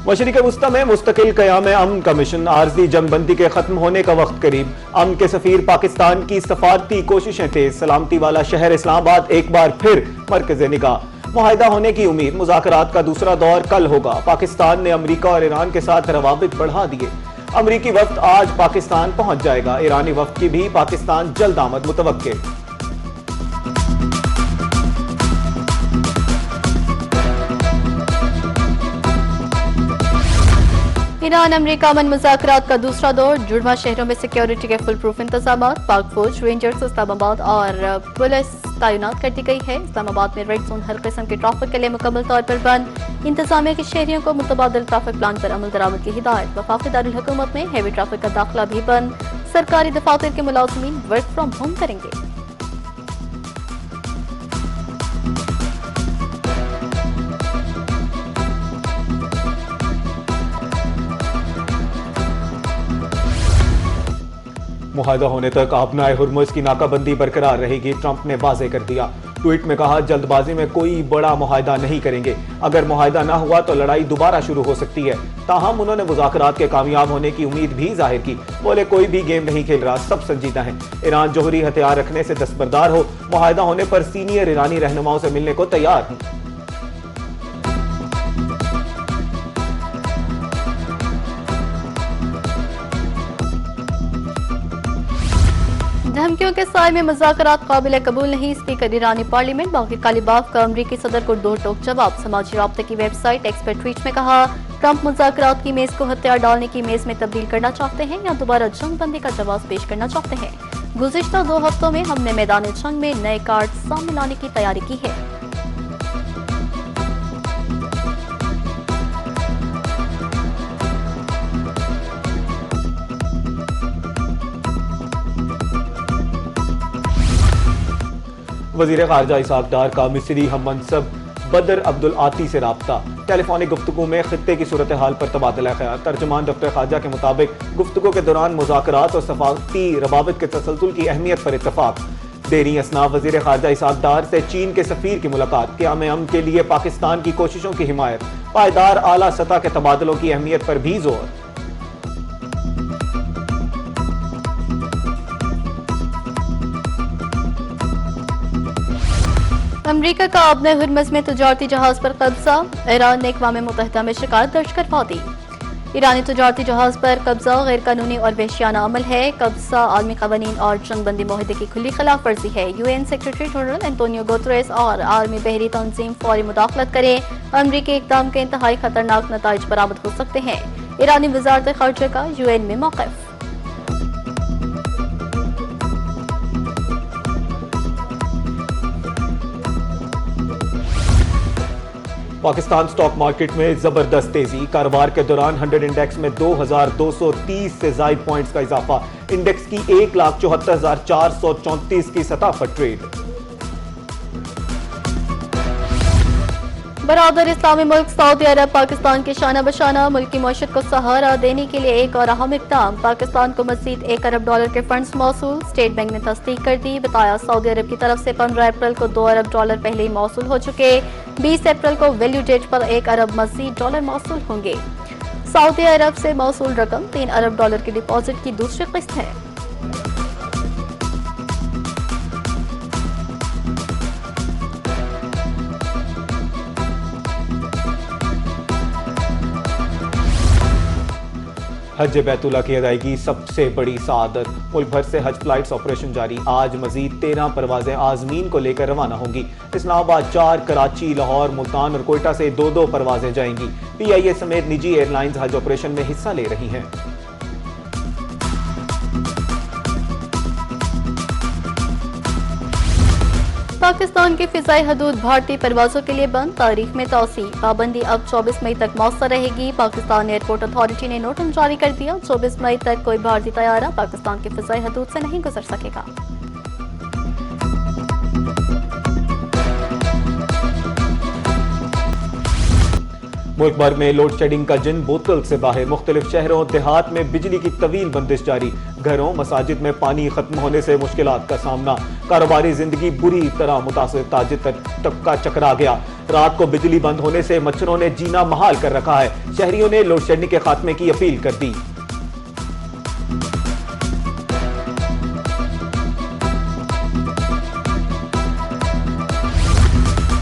मशरिक़ वुस्ता में मुस्तकिल क़याम अमन का मिशन, आरज़ी जंगबंदी के खत्म होने का वक्त करीब। अमन के सफीर पाकिस्तान की सफारती कोशिशें तेज, सलामती वाला शहर इस्लामाबाद एक बार फिर मरकज़े निगाह। मुआहिदा होने की उम्मीद, मुज़ाकरात का दूसरा दौर कल होगा। पाकिस्तान ने अमरीका और ईरान के साथ रवाबित बढ़ा दिए। अमरीकी वफ्द आज पाकिस्तान पहुंच जाएगा। ईरानी वफ्द की भी पाकिस्तान जल्द आमद मुतवक्के। ईरान अमरीका अमन मुज़ाकरात का दूसरा दौर, जुड़वा शहरों में सिक्योरिटी के फुल प्रूफ इंतजाम। पाक फौज, रेंजर्स, इस्लामाबाद और पुलिस तैनात कर दी गई है। इस्लामाबाद में रेड जोन हर किस्म के ट्रैफिक के लिए मुकम्मल तौर पर बंद। इंतजामिया के शहरियों को मुतबादिल ट्रैफिक प्लान पर अमल दरामद की हिदायत। वफाकी दारुल हुकूमत में हैवी ट्रैफिक का दाखिला भी बंद। सरकारी दफातर के मुलाजिमीन वर्क फ्रॉम होम करेंगे। मुआहिदा होने तक आबनाए हुर्मुज़ की नाकाबंदी बरकरार रहेगी, ट्रंप ने वाज़ेह कर दिया। ट्वीट में कहा, जल्दबाजी में कोई बड़ा मुआहिदा नहीं करेंगे। अगर मुआहिदा ना हुआ तो लड़ाई दोबारा शुरू हो सकती है। ताहम उन्होंने मुज़ाकरात के कामयाब होने की उम्मीद भी जाहिर की। बोले, कोई भी गेम नहीं खेल रहा, सब संजीदा है। ईरान जोहरी हथियार रखने से दस्तबरदार हो। मुआहिदा होने पर सीनियर ईरानी रहनुमाओं से मिलने को तैयार हूं। धमकियों के साए में मुज़ाकरात काबिल कबूल नहीं, स्पीकर ईरानी पार्लियामेंट बाकी कालिबाफ का अमरीकी सदर को दो टोक जवाब। समाजी राब्ते की वेबसाइट एक्स पर ट्वीट में कहा, ट्रंप मुज़ाकरात की मेज को हथियार डालने की मेज में तब्दील करना चाहते हैं या दोबारा जंग बंदी का जवाब पेश करना चाहते हैं। गुज़िश्ता 2 हफ्तों में हमने मैदान जंग में नए कार्ड सामने लाने की तैयारी की है। वज़ीर ख़ारजा इसहाक़ डार का मिस्री हम मनसब बदर अब्दुल आती से राब्ता। टेलीफोनिक गुफ्तगू में खित्ते की सूरत हाल पर तबादला ख्याल। तर्जुमान डॉक्टर ख़ारजा के मुताबिक गुफ्तगू के दौरान मुज़ाकरात और सफारती रवाबित के तसलसल की अहमियत पर इत्तफाक। देरी असनाफ वज़ीर ख़ारजा इसहाक़ डार से चीन के सफ़ीर की मुलाकात। क़याम अमन के लिए पाकिस्तान की कोशिशों की हिमायत। पायदार आला सतह के तबादलों की अहमियत पर भी जोर। अमरीका का अपने हुर्मुज़ में तजारती जहाज पर कब्जा। ईरान ने अक़वाम मुत्तहिदा में शिकायत दर्ज करवा दी। ईरानी तजारती जहाज पर कब्जा गैर कानूनी और वहशियाना अमल है। कब्जा आलमी क़वानीन और जंगबंदी मुआहदे की खुली खिलाफ वर्जी है। UN secretary general Antonio Guterres और आर्मी बहरी तंजीम फौरी मुदाखलत करें। अमरीकी इक़दाम के इंतहाई खतरनाक नताइज बरामद हो सकते हैं। ईरानी वज़ारत ख़ारजा का UN में मौक़िफ़। पाकिस्तान स्टॉक मार्केट में जबरदस्त तेजी। कारोबार के दौरान 100 इंडेक्स में 2230 से जायद पॉइंट्स का इजाफा। इंडेक्स की 1,74,434 की सतह पर ट्रेड। बरादर इस्लामी मुल्क सऊदी अरब पाकिस्तान के शाना बशाना मुल्क की मईशत को सहारा देने के लिए एक और अहम इक़दाम। पाकिस्तान को मज़ीद $1 अरब के फंड्स मौसूल। स्टेट बैंक ने तस्दीक कर दी। बताया, सऊदी अरब की तरफ से 15 अप्रैल को $2 अरब पहले ही मौसूल हो चुके। 20 अप्रैल को वैल्यू डेट पर $1 अरब मज़ीद डॉलर मौसूल होंगे। सऊदी अरब से मौसूल रकम $3 अरब की डिपॉजिट की दूसरी किस्त है। हज बैतुल्ला की अदायगी सबसे बड़ी सआदत। मुल्क भर से हज फ्लाइट्स ऑपरेशन जारी। आज मजीद 13 परवाजें आजमीन को लेकर रवाना होंगी। इस्लामाबाद 4, कराची, लाहौर, मुल्तान और कोयटा से 2-2 परवाजें जाएंगी। PIA समेत निजी एयरलाइंस हज ऑपरेशन में हिस्सा ले रही हैं। पाकिस्तान की फिजाई हदूद भारतीय परवाजों के लिए बंद। तारीख में तौसी। पाबंदी अब 24 मई तक मौसर रहेगी। पाकिस्तान एयरपोर्ट अथॉरिटी ने नोटिस जारी कर दिया। 24 मई तक कोई भारतीय तैयारा पाकिस्तान की फिजाई हदूद से नहीं गुजर सकेगा। मुल्क भर में लोड शेडिंग का जिन बोतल से बाहर, मुख्तलिफ शहरों देहात में बिजली की तवील बंदिश जारी, घरों मसाजिद में पानी खत्म होने से मुश्किलात का सामना, कारोबारी जिंदगी बुरी तरह मुतासिर, ताजिर तबका चकरा गया। रात को बिजली बंद होने से मच्छरों ने जीना महाल कर रखा है। शहरियों ने लोड शेडिंग के खात्मे की अपील कर दी।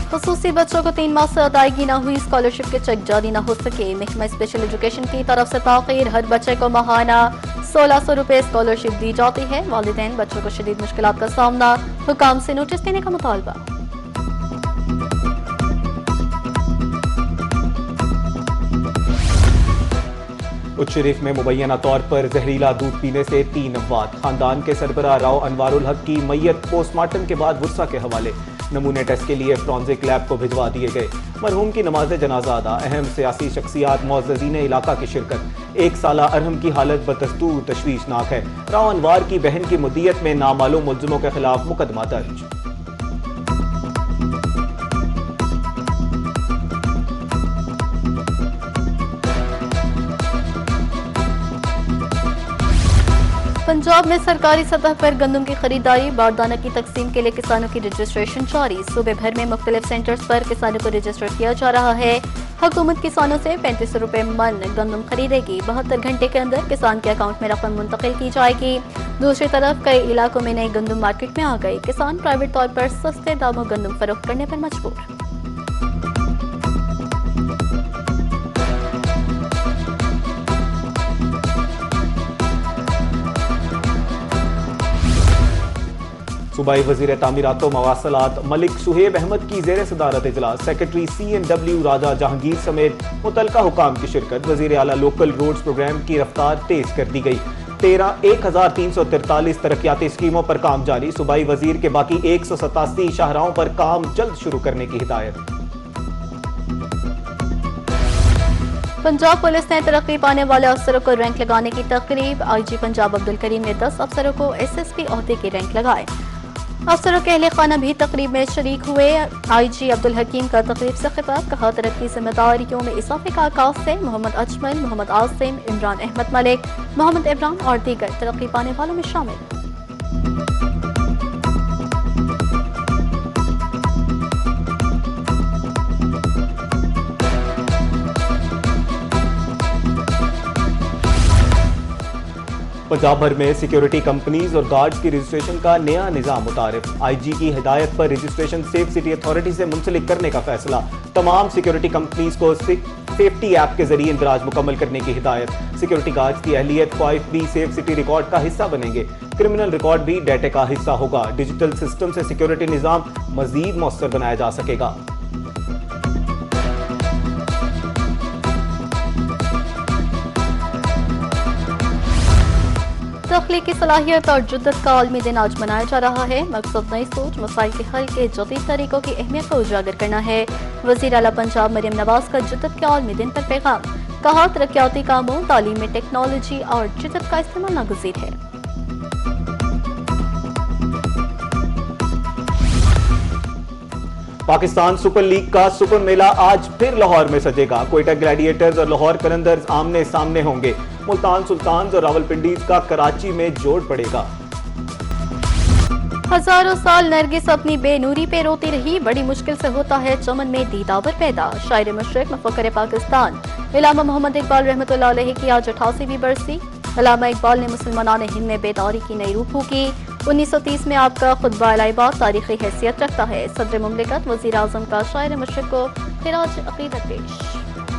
खसूसी बच्चों को 3 माह से अदायगी न हुई स्कॉलरशिप के चेक जारी न हो सके। महकमा स्पेशल एजुकेशन की तरफ से ताखीर, हर बच्चे को माहाना 1600 रुपए स्कॉलरशिप दी जाती है। वालिदैन बच्चों को शदीद मुश्किलात का सामना, हुकाम से नोटिस देने का मुतालबा। उच्च शरीफ में मुबैना तौर पर जहरीला दूध पीने से 3 अफवात। खानदान के सरबराह राव अनवारुल हक की मैयत पोस्टमार्टम के बाद वुर्सा के हवाले, नमूने टेस्ट के लिए फॉरेंसिक लैब को भिजवा दिए गए। मरहूम की नमाज जनाजा अदा, अहम सियासी शख्सियात मुअज़्ज़ज़ीन इलाका की शिरकत। 1 साला अरहम की हालत बदस्तूर तशवीशनाक है। राव अनवार की बहन की मुद्दियत में नामालूम मुल्ज़िमों के खिलाफ मुकदमा दर्ज। पंजाब में सरकारी सतह पर गंदम की खरीदारी, बारदाना की तकसीम के लिए किसानों की रजिस्ट्रेशन जारी। सूबे भर में मुख्तलिफ सेंटर्स पर किसानों को रजिस्टर किया जा रहा है। हुकूमत किसानों से 3500 रुपए मन गंदम खरीदेगी। 72 घंटे के अंदर किसान के अकाउंट में रकम मुंतकिल की जाएगी। दूसरी तरफ कई इलाकों में नई गंदम मार्केट में आ गई। किसान प्राइवेट तौर पर सस्ते दामों गंदम फरोख्त करने पर मजबूर। सूबाई वजीर तामीरात व मवासलात मलिक शुहेब अहमद की जेर सदारत इजलास, सेक्रेटरी CNW राजा जहांगीर समेत मुतलका हुकाम की शिरकत। वजीर आला लोकल रोड्स प्रोग्राम की रफ्तार तेज कर दी गई। 13,343 तरक्याती स्कीमों पर काम जारी। सूबाई वजीर के बाकी 187 शाहराहों पर काम जल्द शुरू करने की हिदायत। पंजाब पुलिस ने तरक्की पाने वाले अफसरों को रैंक लगाने की तकरीब। IG पंजाब अब्दुल करीम ने 10 अफसरों को SSP ओहदे की रैंक लगाए। अफसरों के अहले खाना भी तकरीब में शरीक हुए। IG अब्दुल हकीम का तकरीब से खिताब, कहा तरक्की जिम्मेदारियों में इजाफे का आगाज से मोहम्मद अजमल, मोहम्मद आसिम, इमरान अहमद मलिक, मोहम्मद इब्राहिम और दीगर तरक्की पाने वालों में शामिल। पंजाब भर में सिक्योरिटी कंपनीज और गार्ड्स की रजिस्ट्रेशन का नया निज़ाम मुतारिफ। IG की हिदायत पर रजिस्ट्रेशन सेफ सिटी अथॉरिटी से मुंसलिक करने का फैसला। तमाम सिक्योरिटी कंपनीज को सेफ्टी ऐप के जरिए इंदराज मुकम्मल करने की हिदायत। सिक्योरिटी गार्ड्स की अहलियत ख्वाहिश भी सेफ सिटी रिकॉर्ड का हिस्सा बनेंगे। क्रिमिनल रिकॉर्ड भी डेटा का हिस्सा होगा। डिजिटल सिस्टम से सिक्योरिटी निज़ाम मजीद मौसर बनाया जा सकेगा। तख्लीकी सलाहियत और जुद्दत का आलमी दिन आज मनाया जा रहा है। मकसद नई सोच, मसाइल के हल के जदीद तरीकों की अहमियत को उजागर करना है। वज़ीर आला पंजाब मरियम नवाज का जुद्दत के आलमी दिन पर पैगाम, कहा तरक्याती कामों, तालीम में टेक्नोलॉजी और जुद्दत का इस्तेमाल नागुज़ीर है। पाकिस्तान सुपर लीग का सुपर मेला आज फिर लाहौर में सजेगा। कोयटा ग्लैडिएटर्स और लाहौर कलंदर्स आमने सामने होंगे। मुल्तान सुल्तान्स और रावलपिंडीज का कराची में जोड़ पड़ेगा। हजारों साल नरगिस अपनी बेनूरी पे रोती रही, बड़ी मुश्किल से होता है चमन में दीदावर पैदा। शायर मशरिक मुफक्किर पाकिस्तान अल्लामा मोहम्मद इकबाल रहमतुल्लाह अलैहि की आज 88वीं बरसी। अल्लामा इकबाल ने मुसलमानान हिंद में बेदारी की नई रूह फूकी। 1930 में आपका खुतबा अल-इबाद तारीखी हैसियत रखता है। सदर मुमलिकत वज़ीर आज़म का शायर मशरिक को खिराज अक़ीदत पेश।